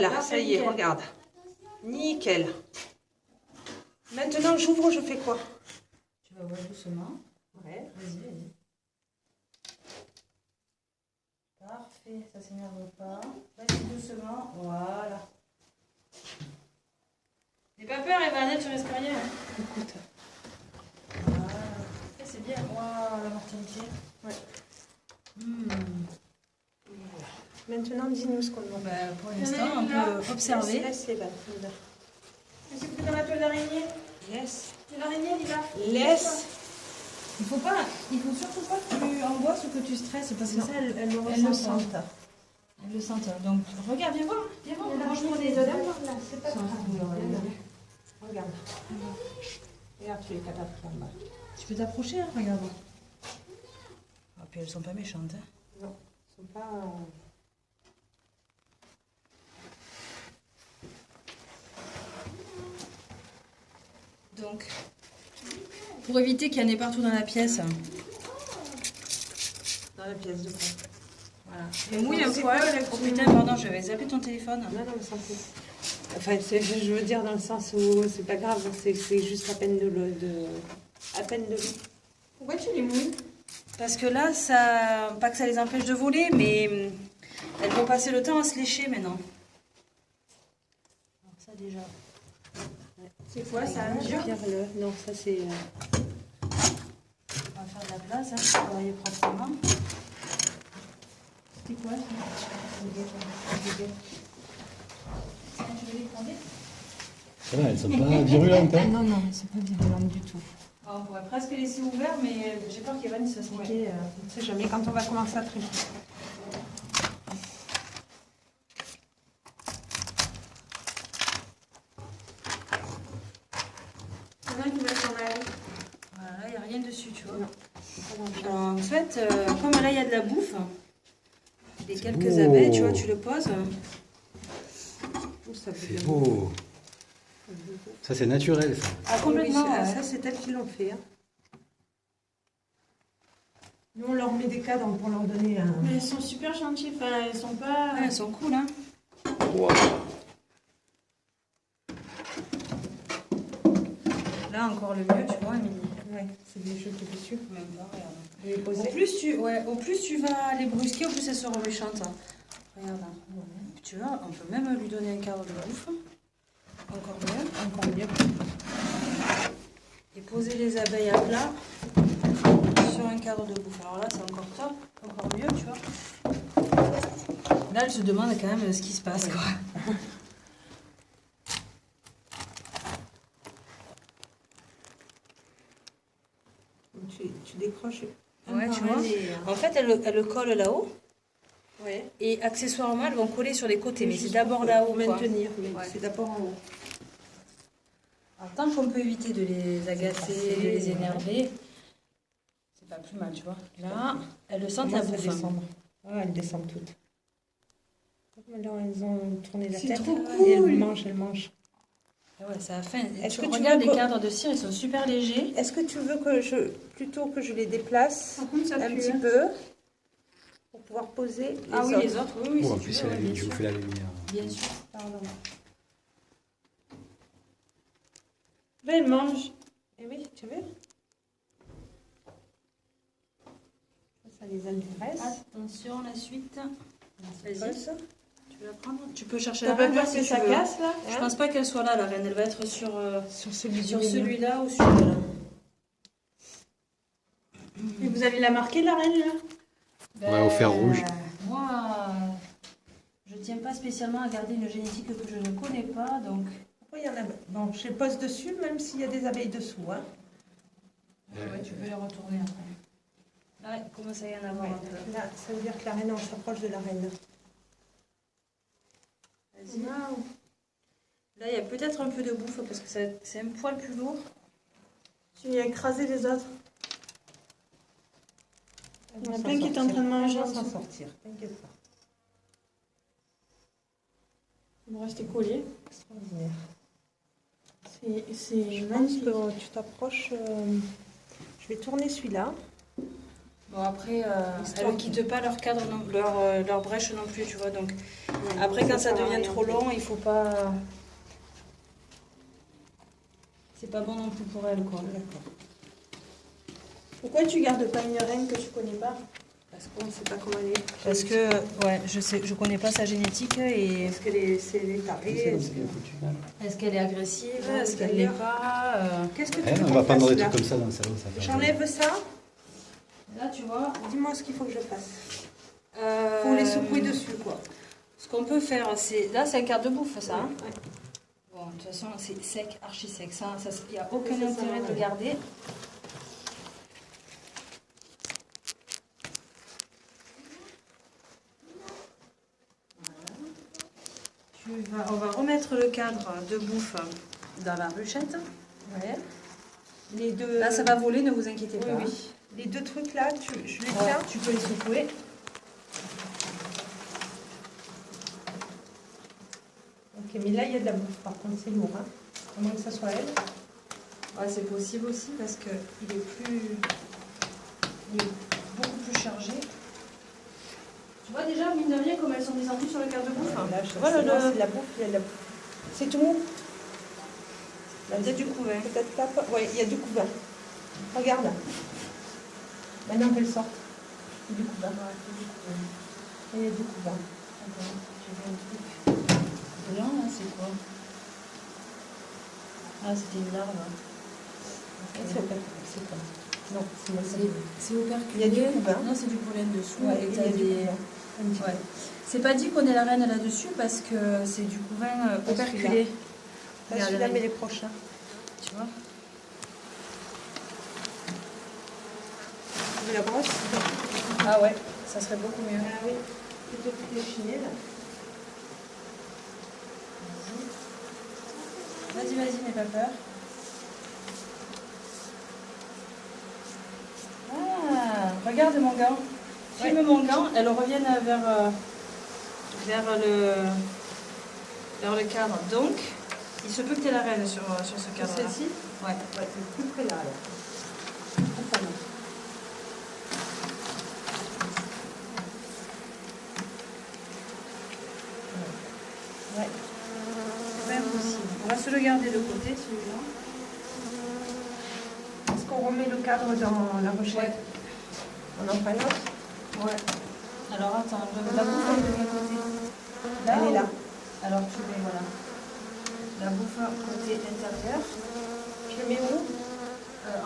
Voilà, ça y est, regarde. Nickel. Maintenant, j'ouvre, je fais quoi? Tu vas voir doucement. Ouais. Vas-y, vas-y. Parfait, ça s'énerve pas. Vas-y doucement, voilà. N'aie pas peur, Evan, tu risques rien. Écoute. Voilà. Ça, c'est bien. Waouh, la mortalité. Ouais. Voilà. Maintenant, dis-nous ce qu'on demande. Pour l'instant, on peut observer. Laisse les balles. Est-ce que tu es dans la toile d'araignée? Laisse. C'est l'araignée, Lila. Laisse. Il faut surtout pas que tu angoisses ou que tu stresses parce que Non, ça, elle le Elle le ressent. sent. Elle le sent. Donc, regarde, viens voir. Viens voir. Franchement, les dedans, deux. là, c'est pas Sans grave. douleur, Regarde. Regarde, tu es capable de faire. Tu peux t'approcher, hein, regarde. Ah, puis elles sont pas méchantes. Hein. Non, ils sont pas. Donc, pour éviter qu'il y en ait partout dans la pièce, Dans la pièce de quoi? voilà. Et mouille un poil. Oh putain, pardon, je vais zapper ton téléphone. Non, non, mais sans plus. Enfin, je veux dire dans le sens où c'est pas grave, c'est juste à peine de l'eau. À peine de l'eau. Pourquoi tu les mouilles? Parce que là, ça, pas que ça les empêche de voler, mais elles vont passer le temps à se lécher maintenant. Alors ça déjà. C'est quoi ça, à mesure? Pierre-le. Non, ça c'est. On va faire de la place, hein, pour travailler proprement. C'est quoi ça? Tu veux les prendre? Ça va, elles sont pas virulentes, hein? Non, non, c'est pas virulent du tout. On pourrait presque laisser ouvert, mais j'ai peur qu'Evan se fasse piquer. On ne sait jamais quand on va commencer à tricher. Il y en a qui va s'en aller. Voilà, il n'y a rien dessus, tu vois. Non. Alors, en fait, comme là, il y a de la bouffe, et quelques beau. abeilles, tu vois, tu le poses. Ça fait C'est bien. beau. Ça, c'est naturel, ça. Ah, complètement. Oui, Ouais. ça c'est elles qui l'ont fait. Hein. Nous, on leur met des cadres pour leur donner un. Mais elles sont super gentilles, enfin elles sont pas... Ouais, elles sont cool, hein. Wow. Là, encore le mieux, tu vois, Émilie. Ouais, c'est des jeux tout dessus. Même pas, regarde. Les poser. Au plus tu vas les brusquer, au plus elles seront méchantes. Regarde. Tu vois, on peut même lui donner un cadre de bouffe. Encore mieux. Encore mieux. Et poser les abeilles à plat sur un cadre de bouffe. Alors là, c'est encore top, encore mieux, tu vois. Là, elle se demande quand même ce qui se passe, quoi. Tu décroches. Ouais, tu vois. En fait, elle le colle là-haut. Ouais. Et accessoirement, elles vont coller sur les côtés. Mais c'est d'abord là-haut, quoi. Maintenir, mais Ouais. c'est d'abord en haut. Alors, tant qu'on peut éviter de les agacer, de les énerver, c'est pas plus mal, tu vois. Là, elles le sentent la bouffe. Ah, elles descendent toutes. Alors, elles ont tourné la C'est tête. trop Et cool. elles mangent. Ah ouais, ça a faim. Est-ce Tu que tu regardes veux les que- cadres de cire, ils sont super légers. Est-ce que tu veux que plutôt que je les déplace Par contre, ça un pue. petit hein. peu pour pouvoir poser les Ah oui, autres. les autres, oui, Oh, en si plus, tu veux, ouais, bien je vous sûr. fais la lumière. Bien sûr, pardon. Là, elles mangent. Eh oui, tu veux? Ça les intéresse. Attention, la suite. Vas-y. Vas-y, tu veux la prendre? Tu peux chercher T'as la pas reine peur si que tu ça veux. casse là? Je pense pas qu'elle soit là, la reine. Elle va être sur Sur celui sur du milieu. celui-là ou sur celui-là. Et vous allez la marquer la reine là? Ouais, au fer rouge. Moi, je tiens pas spécialement à garder une génétique que je ne connais pas, donc... Pourquoi il y en a... Bon, je les pose dessus, même s'il y a des abeilles dessous. Hein. Ouais, tu peux les retourner après. Là, il commence à y en avoir Ouais. un peu. Là, ça veut dire que la reine, on s'approche de la reine. Vas-y. Là, il y a peut-être un peu de bouffe parce que c'est un poil plus lourd. Tu viens écraser les autres. Elles Il y en a vont plein s'en qui étaient en train de sortir. manger Elles en vont s'en dessous. sortir, t'inquiète pas. Ils vont rester collés. Extraordinaire. C'est Je pense magnifique. que tu t'approches. Je vais tourner celui-là. Bon, après, elles ne quittent pas leur cadre, leur brèche non plus, tu vois. Donc, Après, quand ça devient trop long, il faut pas... C'est pas bon non plus pour elle, quoi. D'accord. Pourquoi tu gardes pas une reine que tu connais pas? Parce qu'on ne sait pas comment elle est. Parce que, ouais, je connais pas sa génétique et... Est-ce qu'elle est tarée? Est-ce qu'elle est agressive? Ouais, Est-ce qu'elle l'est d'ailleurs. pas Qu'est-ce que tu Eh, veux on qu'on va pas demander fasse, des là? trucs comme ça dans le salon. Ça va faire- J'enlève ça. Là, tu vois, Dis-moi ce qu'il faut que je fasse. Faut les secouer dessus, quoi. ce qu'on peut faire, c'est... Là, c'est un quart de bouffe, ça. Hein. Ouais. Bon, de toute façon, c'est sec, archi sec. Il n'y a aucun Ça, ça intérêt va, de le ouais. garder. On va remettre le cadre de bouffe dans la ruchette. Ouais. Les deux... Là, ça va voler, ne vous inquiétez Oui, pas. oui. Les deux trucs là, je les Ouais, tiens. tu peux les secouer. Ok, mais là, il y a de la bouffe. Par contre, c'est lourd. Hein. À moins que ça soit elle. Ouais, c'est possible aussi parce que il est beaucoup plus chargé. Tu vois déjà, mine de rien, comme elles sont descendues sur le cadre de bouffe. Là, je Voilà, c'est de la bouffe, il y a de la bouffe. C'est tout mou. Là, Il y a du couvain. Peut-être pas. Oui, il y a du couvain. Regarde. Maintenant qu'elle sort. Il y a du couvain. Il y a du couvain. Attends, j'ai vu un truc. Blanc, là, c'est quoi? Ah, c'était une larve. C'est au percule, c'est quoi? Non, c'est moi, C'est au percule. Il y a du couvain. Non, c'est du pollen dessous. Ouais, et il y t'as a du des... couvain. Un petit Ouais. C'est pas dit qu'on ait la reine là-dessus parce que c'est du couvain Pas operculé. Pas Regarde, celui-là, là, mais les prochains. tu vois. De la brosse. Ah ouais, ça serait beaucoup mieux. Ah oui. Plutôt que les chenilles. Vas-y, n'aie pas peur. Ah, regarde mon gant. Filme mon gant, elles reviennent vers le cadre. Donc, il se peut que tu aies la reine sur ce cadre-là. Celle-ci? Ouais. Ouais, c'est plus près là, alors. Enfin, non. Ouais. C'est bien possible. On va se le garder de côté, celui-là. Est-ce qu'on remet le cadre dans la rochette? Ouais. On en prend un autre? Ouais. Alors attends, la bouffe elle est de quel côté? Là, Elle est là. Alors tu mets, voilà. La bouffe côté intérieur. Je le mets où?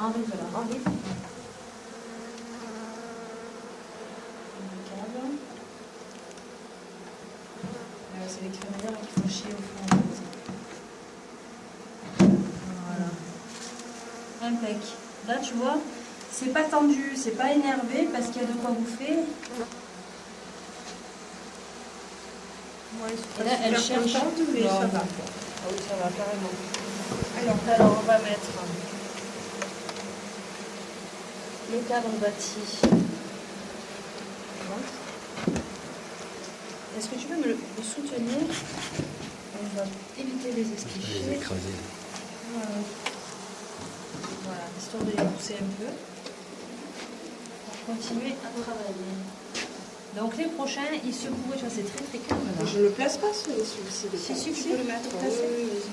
En rive là. En rive. Impeccable. C'est les crémaillères qu'il faut chier au fond. Voilà. Impec. Là tu vois, c'est pas tendu, c'est pas énervé parce qu'il y a de quoi bouffer. Ouais, Et là, elle cherche. mais Non. ça va. Ah oui, ça va carrément. Alors, On va mettre le cadre bâti. Est-ce que tu peux me soutenir? On va éviter les Je vais les esquichés. écraser. Voilà, histoire de les pousser un peu. Pour continuer à travailler. Donc les prochains, ils se pourraient, tu vois, c'est très calme là. je ne le place pas celui-ci. Si, tu peux le mettre. Oui, Passer. oui, vas-y.